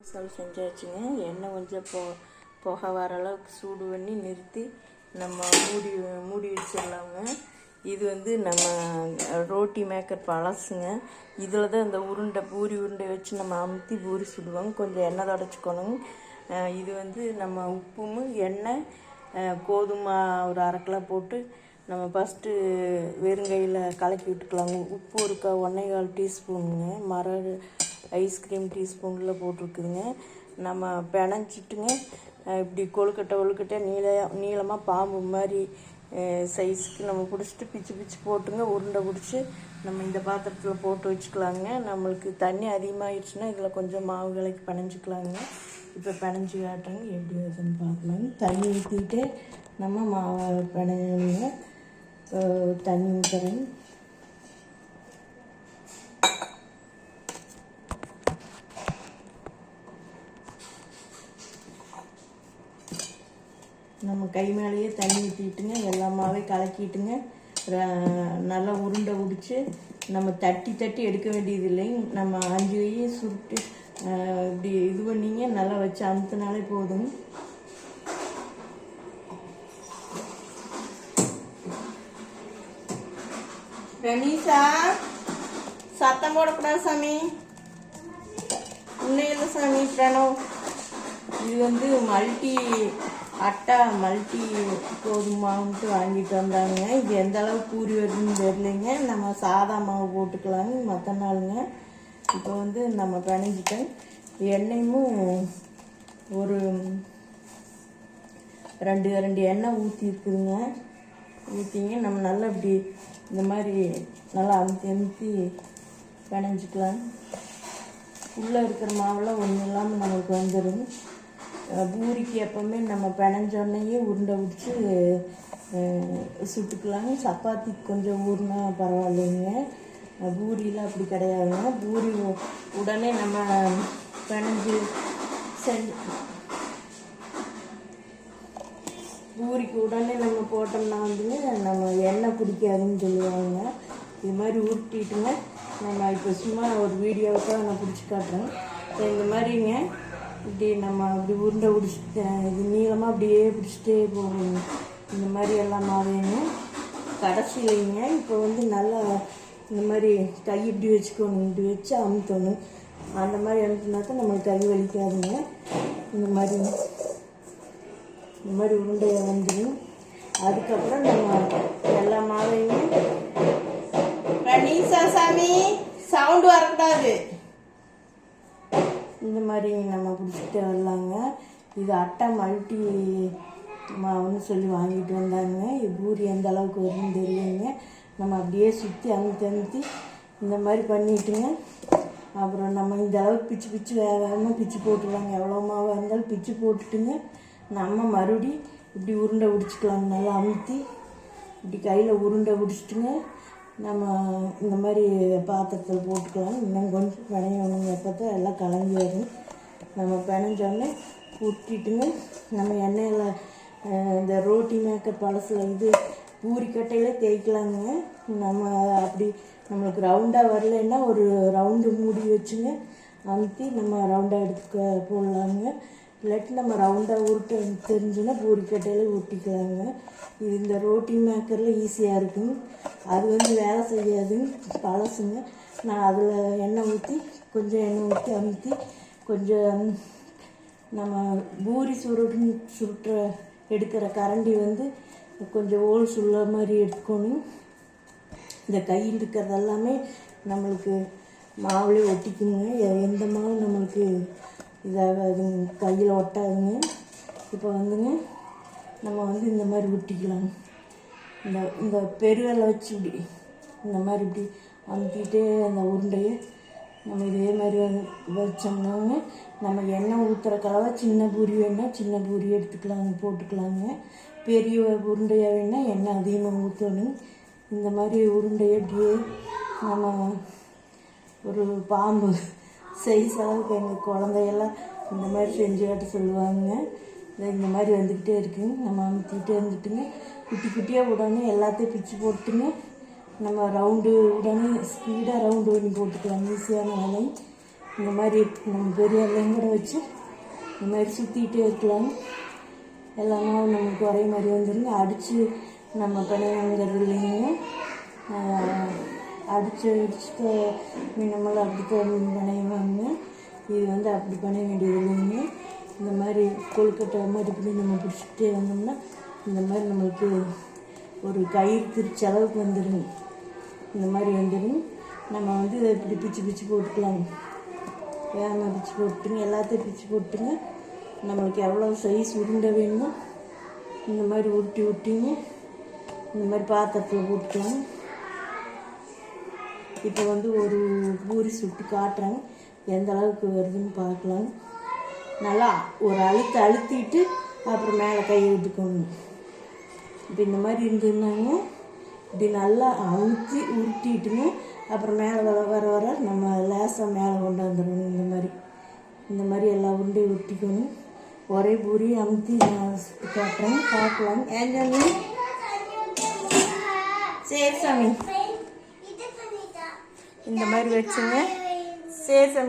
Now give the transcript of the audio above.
மசாலா செஞ்சாச்சுங்க. எண்ணெய் கொஞ்சம் புகை வர அளவுக்கு சூடு பண்ணி நிறுத்தி நம்ம மூடி வச்சிடலாங்க. இது வந்து நம்ம ரோட்டி மேக்கர் பழசுங்க. இதில் தான் இந்த பூரி உருண்டை வச்சு நம்ம அமுத்தி பூரி சுடுவோங்க. கொஞ்சம் எண்ணெய் தொடச்சிக்கணுங்க. இது வந்து நம்ம உப்பும் எண்ணெய் கோதுமை ஒரு 1/2 கிலோ போட்டு நம்ம ஃபஸ்ட்டு வெறுங்கையில் கலக்கி விட்டுக்கலாங்க. உப்பு ஒரு 1.25 டீஸ்பூனுங்க. ஐஸ்கிரீம் டீஸ்பூனில் போட்டிருக்குதுங்க. நம்ம பிணைஞ்சிட்டுங்க இப்படி கொழுக்கட்டை நீளமாக பாம்பு மாதிரி சைஸுக்கு நம்ம பிடிச்சிட்டு பிச்சு போட்டுங்க உருண்டை பிடிச்சி நம்ம இந்த பாத்திரத்தில் போட்டு வச்சுக்கலாங்க. நம்மளுக்கு தண்ணி அதிகமாகிடுச்சுன்னா இதில் கொஞ்சம் மாவு கலக்கி பிணைஞ்சிக்கலாங்க. இப்போ பிணைஞ்சி காட்டுறேங்க எப்படி வருதுன்னு பார்க்கலாங்க. தண்ணி ஊற்றிட்டு நம்ம மாவை பிணைஞ்சுங்க. தண்ணி ஊற்றுறேங்க. நம்ம கை மேலேயே தண்ணி ஊற்றிட்டுங்க எல்லா மாவையும் கலக்கிட்டுங்க நல்லா உருண்டை பிடிச்சி நம்ம தட்டி எடுக்க வேண்டியது இல்லைங்க. நம்ம 5 கையை சுருட்டு இப்படி இது பண்ணிங்க நல்லா வச்சு அமுத்தினாலே போதுங்க. கணேசா சத்தம் போடக்கூடாது சாமி. இன்னும் இல்லை சாமி பிரணவ். இது வந்து மல்டி கோதுமாவுன்ட்டு வாங்கிட்டு வந்தாங்க. இது எந்த அளவுக்கு பூரி வருதுன்னு தெரியலைங்க. நம்ம சாதா மாவு போட்டுக்கலாங்க மற்ற நாளுங்க. இப்போ வந்து நம்ம பிணைஞ்சிட்டேன். எண்ணெயும் ஒரு 2 எண்ணெய் ஊற்றிருக்குதுங்க. ஊற்றிங்க நம்ம நல்லா இப்படி இந்த மாதிரி நல்லா அமுத்தி பிணைஞ்சிக்கலாம். உள்ளே இருக்கிற மாவெல்லாம் ஒன்றும் இல்லாமல் நம்மளுக்கு வந்துடும். பூரிக்கு எப்போவுமே நம்ம பிணைஞ்சோன்னையே உருண்டை பிடிச்சி சுட்டுக்கலாங்க. சப்பாத்திக்கு கொஞ்சம் ஊறினா பரவாயில்லைங்க. பூரியில் அப்படி கிடையாதுங்க. பூரி உடனே நம்ம பிணைஞ்சி பூரிக்கு உடனே நம்ம போட்டோம்னா வந்துங்க நம்ம எண்ணெய் பிடிக்காதுன்னு சொல்லுவாங்க. இது மாதிரி உருட்டிட்டுங்க நம்ம இப்போ சும்மா ஒரு வீடியோவுக்காக நான் பிடிச்சி காட்டுறேன். இந்த மாதிரிங்க இப்படி நம்ம அப்படி உருண்டை பிடிச்சிட்டு இது நீளமாக அப்படியே பிடிச்சிட்டே போகணும். இந்த மாதிரி எல்லாம் மாவேங்க கடைசியிலைங்க. இப்போ வந்து நல்லா இந்த மாதிரி கை இப்படி வச்சுக்கணும். இப்படி வச்சு அமுத்தணும். அந்த மாதிரி அமுத்தினாக்கா நம்மளுக்கு கை வலிக்காதுங்க. இந்த மாதிரி உருண்டையை வந்துடும். அதுக்கப்புறம் நம்ம எல்லா மாவையும் நீசா சாமி சவுண்டு வரக்கூடாது. இந்த மாதிரி நம்ம பிடிச்சிட்டு வரலாங்க. இது மல்டி மாவுன்னு சொல்லி வாங்கிட்டு வந்தாங்க. இது பூரி எந்த அளவுக்கு வருதுன்னு தெரியுங்க. நம்ம அப்படியே சுற்றி அமுத்தி இந்த மாதிரி பண்ணிட்டுங்க. அப்புறம் நம்ம இந்த அளவுக்கு பிச்சு வேகாமல் பிச்சு போட்டுருவாங்க. எவ்வளோ மாவாக இருந்தாலும் பிச்சு போட்டுட்டுங்க நம்ம மறுபடி இப்படி உருண்டை பிடிச்சிக்கலாங்க. நல்லா அமுத்தி இப்படி கையில் உருண்டை பிடிச்சிட்டுங்க நம்ம இந்த மாதிரி பாத்திரத்தில் போட்டுக்கலாம். இன்னும் கொஞ்சம் பிணையணுங்க. அப்போ தான் எல்லாம் கலங்கி வரும். நம்ம பிணைஞ்சோடனே ஊற்றிட்டுங்க நம்ம எண்ணெயில் இந்த ரோட்டி மேக்கர் பழசில் இது பூரிக்கட்டையிலே தேய்க்கலாங்க. நம்ம அப்படி நம்மளுக்கு ரவுண்டாக வரலைன்னா ஒரு ரவுண்டு மூடி வச்சுங்க அமுத்தி நம்ம ரவுண்டாக எடுத்து போடலாங்க. இல்லாட்டி நம்ம ரவுண்டாக உருட்ட தெரிஞ்சுன்னா பூரிக்கட்டையில் ஊற்றிக்கலாங்க. இது இந்த ரோட்டி மேக்கரில் ஈஸியாக இருக்குங்க. அது வந்து வேலை செய்யாதுங்க பழசுங்க. நான் அதில் எண்ணெய் ஊற்றி அமுத்தி கொஞ்சம் நம்ம பூரி சுருட்டுற எடுக்கிற கரண்டி வந்து கொஞ்சம் ஓல் சுள்ள மாதிரி எடுத்துக்கணும். இந்த கையில் இருக்கிறது எல்லாமே நம்மளுக்கு மாவுலேயே ஒட்டிக்குங்க. எந்த மாவு நம்மளுக்கு இதாகாதுங்க, கையில் ஒட்டாதுங்க. இப்போ வந்துங்க நம்ம வந்து இந்த மாதிரி ஒட்டிக்கலாம். இந்த பெருவிரலை வச்சு இப்படி இந்த மாதிரி இப்படி அமுத்திட்டே அந்த உருண்டையை நம்ம இதே மாதிரி வச்சோம்னாங்க நம்ம எண்ணெய் ஊற்றுற கலவை சின்ன பூரி வேணால் சின்ன பூரி போட்டுக்கலாங்க. பெரிய உருண்டையாக வேணால் எண்ணெய் அதிகமாக ஊற்றணும். இந்த மாதிரி உருண்டையை அப்படியே நம்ம ஒரு பாம்பு சைஸ் அளவுக்கு எங்கள் குழந்தையெல்லாம் இந்த மாதிரி செஞ்சு காட்ட சொல்லுவாங்க. இந்த மாதிரி வந்துக்கிட்டே இருக்குங்க. நம்ம அமுத்திக்கிட்டே இருந்துட்டுங்க குட்டியாக உடனே எல்லாத்தையும் பிச்சு போட்டுங்க நம்ம ரவுண்டு உடனே ஸ்பீடாக ரவுண்டு பண்ணி போட்டுக்கலாம். ஈஸியான வேலை. இந்த மாதிரி நம்ம பெரிய எல்லாம் கூட வச்சு இந்த மாதிரி சுற்றிக்கிட்டே இருக்கலாம். எல்லாமே நமக்கு ஒரே மாதிரி வந்துடுங்க. அடித்து நம்ம பிணையங்கிறது இல்லைங்க. அடித்து நம்மளாம் அப்படி பிணைவாங்க. இது வந்து அப்படி பண்ண வேண்டியது இல்லைங்க. இந்த மாதிரி கொழுக்கட்டை மாதிரி இப்படி நம்ம பிடிச்சிக்கிட்டே வந்தோம்னா இந்த மாதிரி நம்மளுக்கு ஒரு கயிறு திரிச்ச அளவுக்கு வந்துடுங்க. இந்த மாதிரி வந்துடும். நம்ம வந்து இதை இப்படி பிச்சு போட்டுக்கலாங்க. வேகமாக பிச்சு போட்டுங்க. எல்லாத்தையும் பிச்சு போட்டுங்க. நம்மளுக்கு எவ்வளோ சைஸ் உருண்டை வேணுமோ இந்த மாதிரி உருட்டிங்க. இந்த மாதிரி பாத்திரத்தில் போட்டுக்கலாம். இப்போ வந்து ஒரு பூரி சுட்டு காட்டுறாங்க. எந்த அளவுக்கு வருதுன்னு பார்க்கலாம். நல்லா ஒரு அழுத்திட்டு அப்புறம் மேலே கையை விட்டுக்கணும். இப்போ இந்த மாதிரி இருந்ததுனாங்க இப்படி நல்லா அழுத்தி உருட்டிட்டுங்க. அப்புறம் மேலே வர நம்ம லேசாக மேலே கொண்டாந்துடணும். இந்த மாதிரி எல்லா உருண்டையும் உருட்டிக்கணும். ஒரே பூரி அமுத்தி நான் சுட்டு காட்டுறேன், பார்க்கலாம். ஏன் சரி சாமி, இந்த மாதிரி வச்சுங்க. சரி சாமி.